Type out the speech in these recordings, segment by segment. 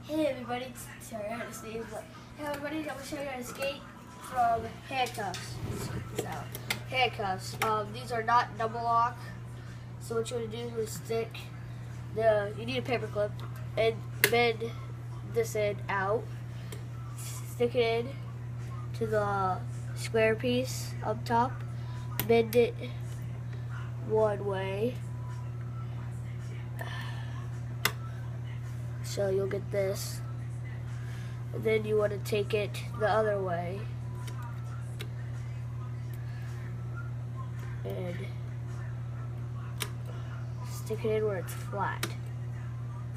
Hey everybody, sorry I had to sneeze, but hey everybody, I'm going to show you how to skate from handcuffs. Check this out. Handcuffs. These are not double lock, so what you want to do is you need a paper clip and bend this end out, stick it in to the square piece up top, bend it one way. So you'll get this, and then you want to take it the other way, and stick it in where it's flat,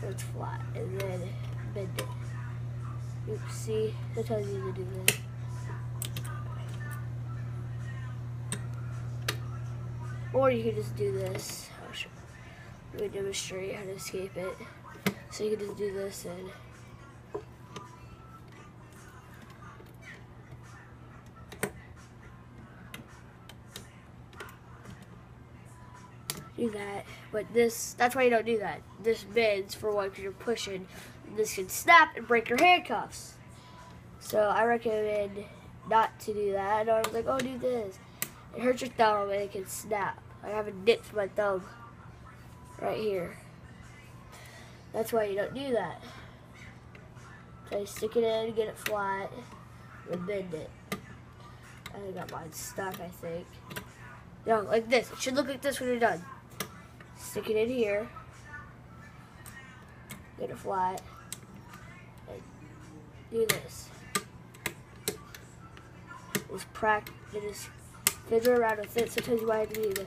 and then bend it. Oops, see, that tells you to do this. Or you can just do this. Let me demonstrate how to escape it. So you can just do this and do that. But that's why you don't do that. This bends for one because you're pushing. This can snap and break your handcuffs. So I recommend not to do that. I know I was like, oh, do this. It hurts your thumb and it can snap. I have a dip for my thumb right here. That's why you don't do that. So you stick it in, get it flat, and bend it. I got mine stuck, I think. No, like this. It should look like this when you're done. Stick it in here, get it flat, and do this. Just fiddle around with it. Sometimes you might have to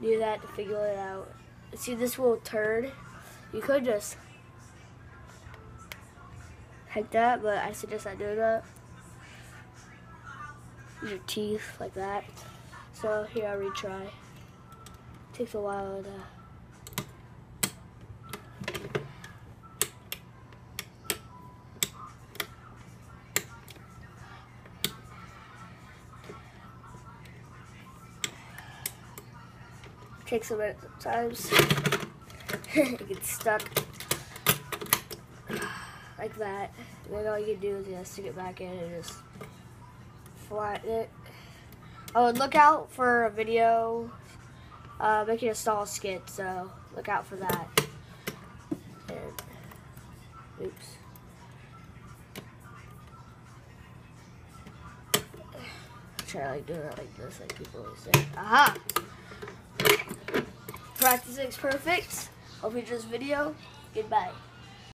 do that to figure it out. See, this will turn. You could just like that, but I suggest not doing that. Use your teeth like that. So here, I'll retry. Takes a while to. Takes a minute sometimes. It gets stuck like that. Then all you can do is stick it back in and just flatten it. Oh, and look out for a video making a stall skit, so look out for that. And, oops. Try like doing it like this, like people always say. Aha! Practice makes perfect. Hope you enjoyed this video. Goodbye.